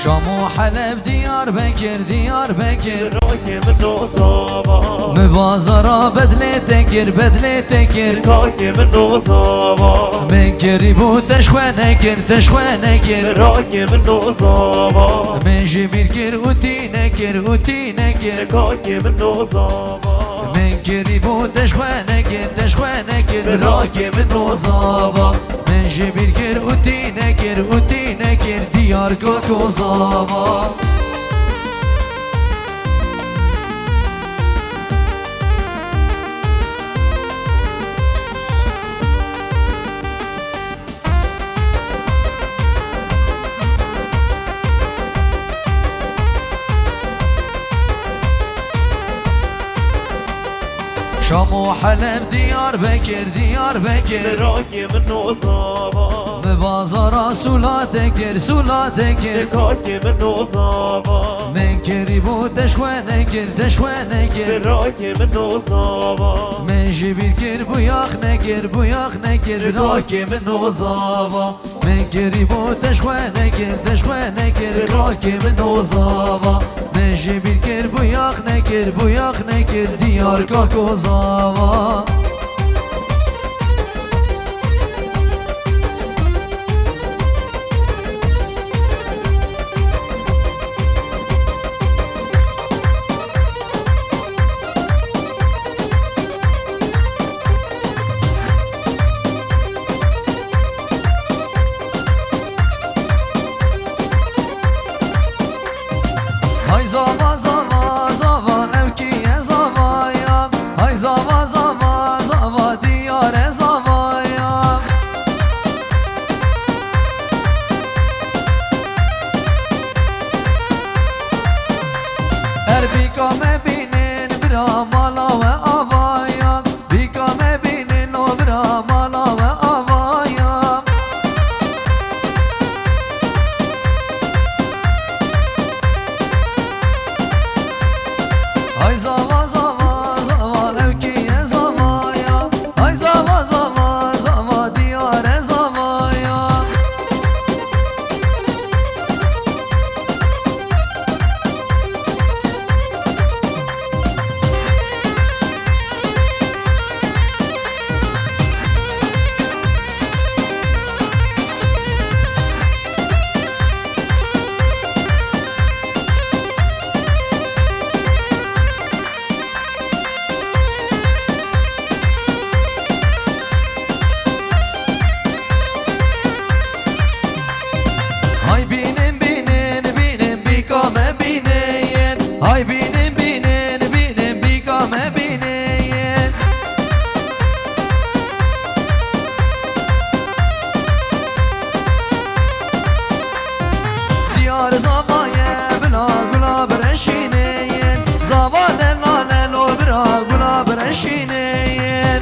شام و حلب دیار بکر دیار بکر راکی من نوزاوا مبازارا بدله تکر بدله تکر راکی من نوزاوا من گریبو تشوانه کر تشوانه کر راکی من نوزاوا من جبیر کر اوتی نکر اوتی نکر راکی من نوزاوا من گریبو تشوانه کر تشوانه کر راکی من نوزاوا من جبیر کر اوتی نکر اوتی نکر دیار کو زاوا شام و حلب دیار بکر دیار بکر راکی من نوزاوا مبازارا سولات کر سولات کر راکی من نوزاوا من گریبو تشوانه کر تشوانه کر راکی من نوزاوا من جبیر کر بویاخ نکر بویاخ نکر راکی من نوزاوا من گریبو تشوانه کر تشوانه کر راکی من نوزاوا من جبیر کر بویاخ نکر بویاخ نکر دیار کو زاوا Hay zava zava zava evkiye zavaya Hay zava zava zava diyare zavaya Bikame binin bira mala ve avaya Bikame binin o bira mala ve avaya Ay zava zava zava evkiye zavaya Ay zava zava zava diyare zavaya Hay binin binin binin bikame bineyin Hay binin binin binin bikame bineyin Diyar zavaya bila gula breşineyin Zavaden lalen o bira gula breşineyin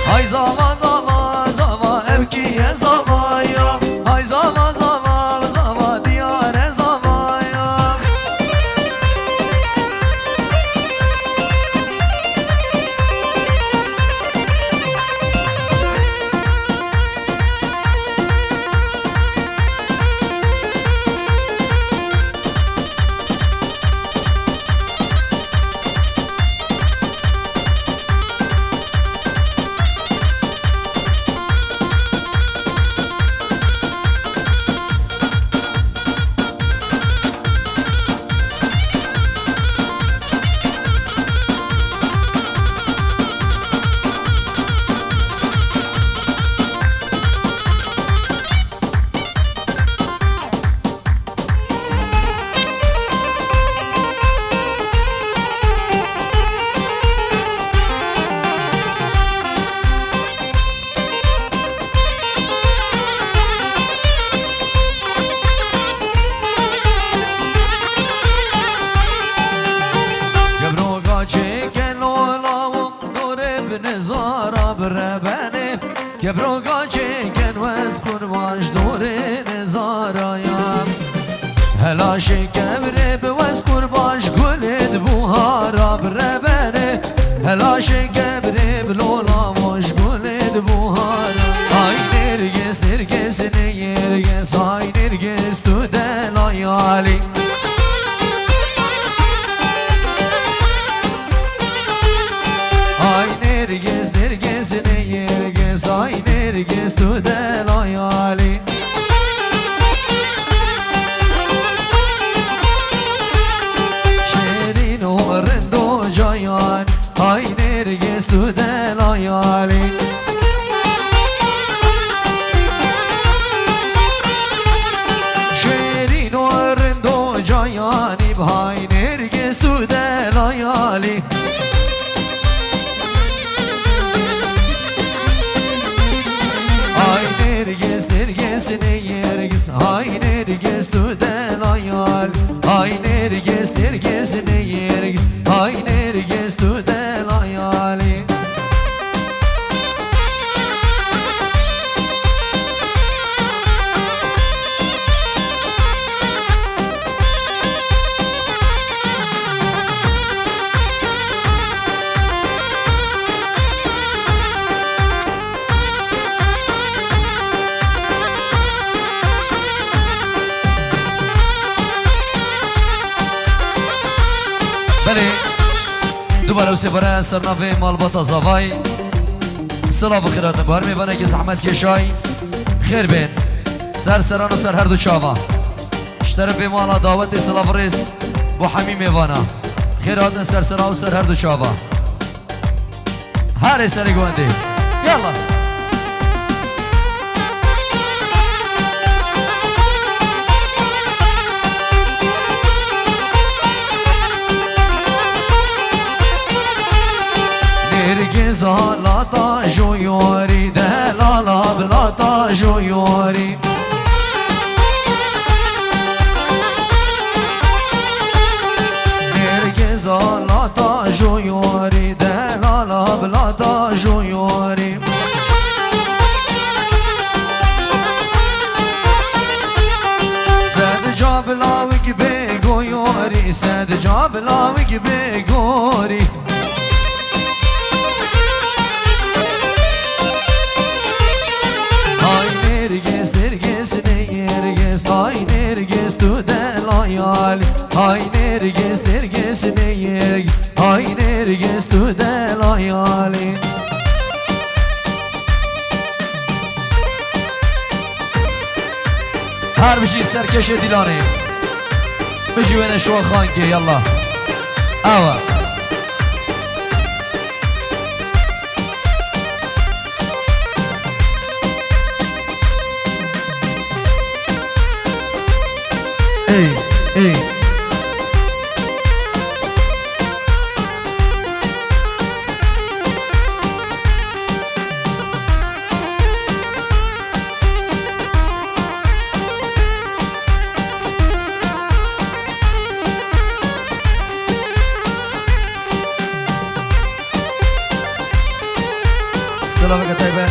Hay zava zava zava evkiye zavaya Hay zava zava zava diyare zavaya نزارا بربنه كبروغا چكن واسكن واش دوري نزارا يا هلا شكبر بواسكن باش قلد بوهارا بربنه هلا شكبر بلولا واش نرگس های نرگس تو دلای علی های نرگس نرگس نرگس های نرگس تو دلای علی شیرین و رند و جایان های نرگس تو دلای علی جایانی بهای نرگس تو دلای علی های نرگس نرگس نرگس های نرگس تو دلای علی های نرگس نرگس نرگس های نرگس تو دلای علی بله دوباره و سپاره سرنافه مالباتا زاوای صلاح و خیرات بار میبانه که زحمت کشای خیر بین سر سران و سر هر دو چاوا اشترف مالا دعوت صلاح و ریس بو حمی میبانه خیرات سر سران و سر هر دو چاوا هر سری گوانده یالا نرگس لا تا جویاری دلالا بلا تا جویاری نرگس لا تا جویاری دلالا بلا تا جویاری سد جاب لاوک بگویاری سد جاب لاوک بگویاری نرگس نرگس نرگس های نرگس تو دلای علی های نرگس نرگس نرگس های نرگس تو دلای علی هر بشی سرکش دیلانه بجی وین شو خانگی یلا آوا ای ای سلام علیکم طیبه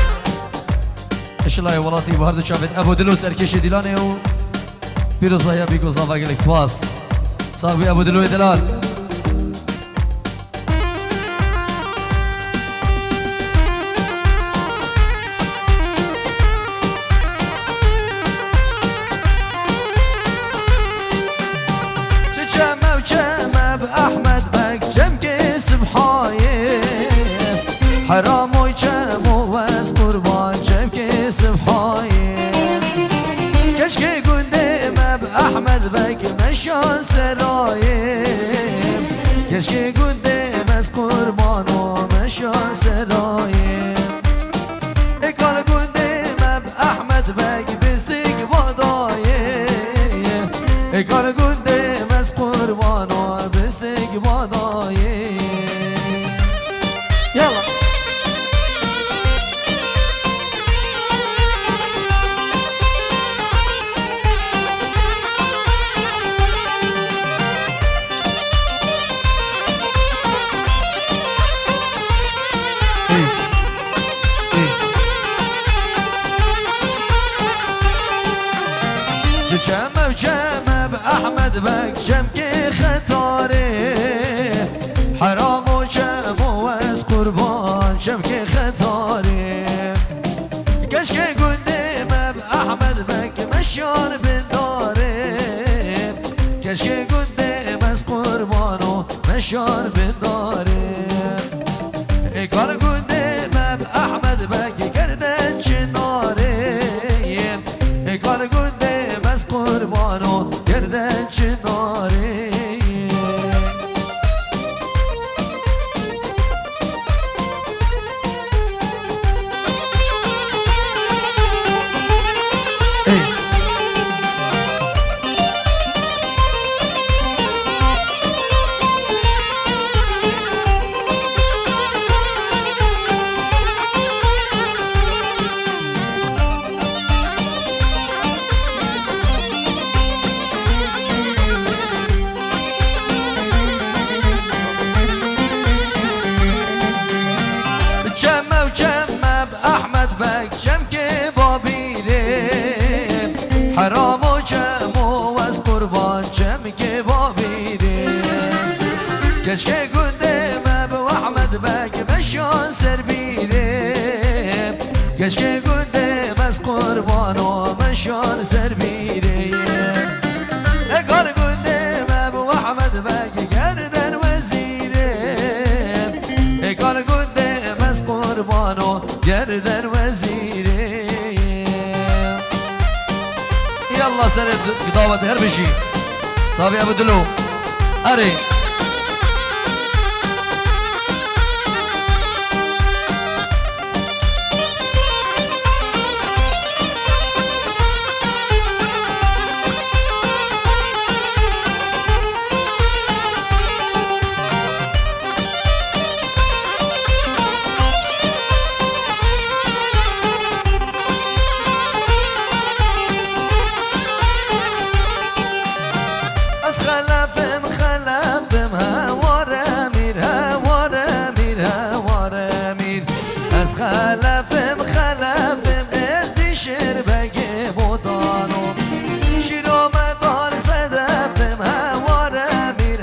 اشلای ولاتی بهر دو چابت ابو دلو سرکش دیلانه و پیروز بایا بیگو زاوا گلک سواس صاحبی ابو دلوی دلال چمه و چمه باحمد بک چم که سبحایه حرام و چم و از قربان چم که سبحایه کشکه گنده احمد بک مشان سرایم کشکه گنده از قربان و مشان سرایم اکار گنده مب احمد بک بسیگ وادایم اکار گنده از قربان و بسیگ وادایم یالا چمه و چمه باحمد بک چم که خطاره حرام و چم و از قربان چم که خطاره کشکه گنده مب احمد مشان بدارم کشک گندم از قربانو مشان بدارم کار گندم اب احمد بگی گردن چنارم کار گندم از قربانو گردن چنارم حرام و جم و از قربان جم که با بیرم کشک گندم اب و احمد بگ بشان سر بیرم کشک گندم از قربان و مشان سر بیرم اگار گندم اب و احمد بگ گردن وزیرم اگار گندم از قربان و گردن وزیرم يلا سرد قضاوة هربشي صابي ابو دلو اري خلافم ازدی شر بگه بودانو شیرو مدار صدفم هواره میر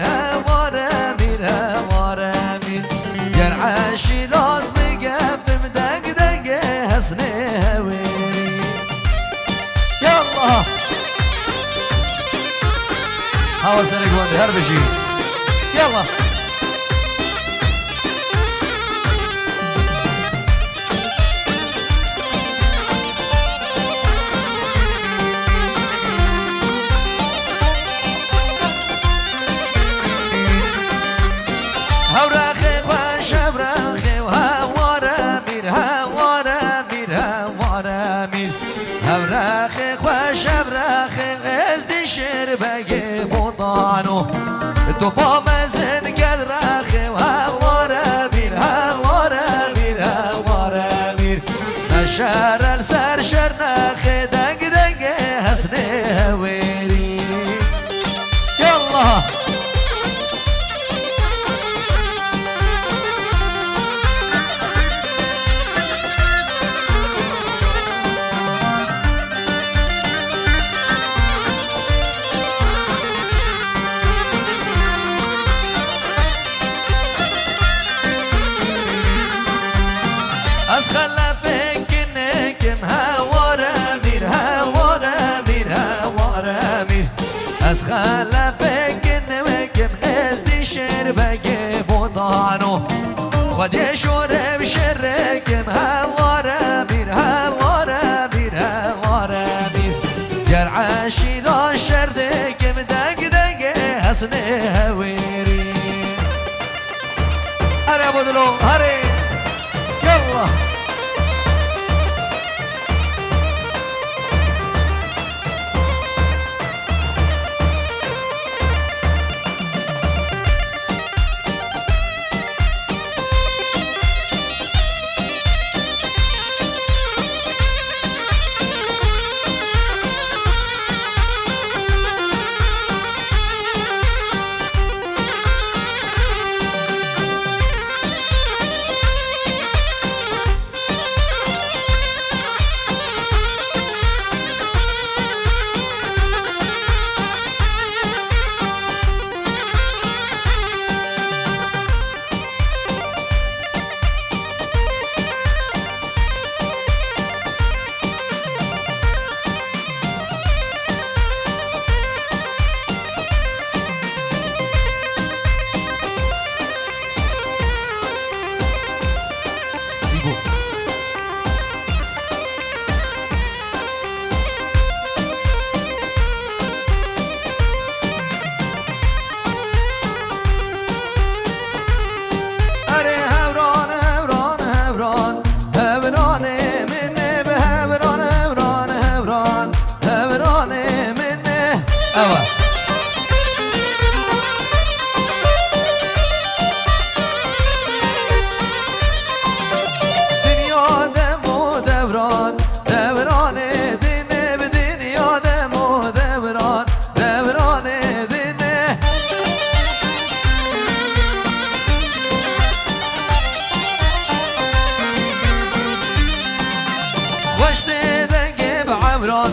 گر عاشی لاز بگفم دگ حسنه هویری یالله هوا سرک بانده هر بشی یالله هوراخي خوش هوراخي ازدي شير بقي بوطانو توبا مزن قد راخي وهورا مير مشار السر شرناخي دق حسني هويري يلا خلافك نكم هوارا مير از خلافك نكم ازدي شر بقي بوطانو خدي شور بشركم هوارا مير گر عاشي لا شردكم دق حسني هويري هري ابو دلو هري يلا اوا دنیا دم و دوران دوران دینه به دنیا دم و دوران دوران دینه خوش دنگه بعبران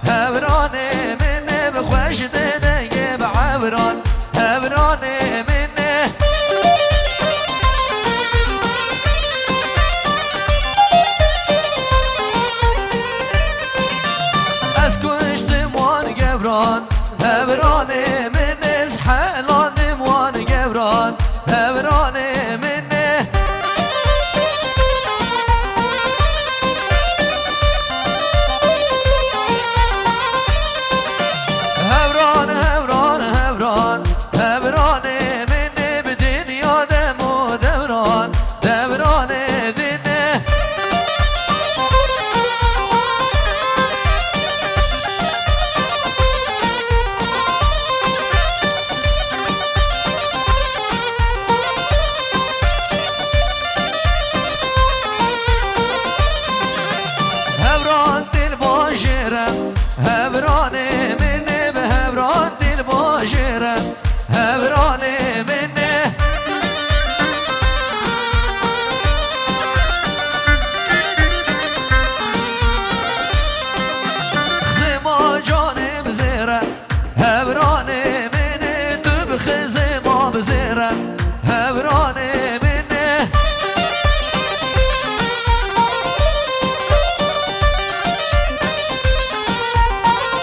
هوران منه بخوش دنگه بعبران هوران منه از کشتم وان گبران هوران منه از حلانم وان گبران هوران منه هوران هوران هوران هوران منه به دنیا دم و دوران دوران دینه هوران دل باشرم هوران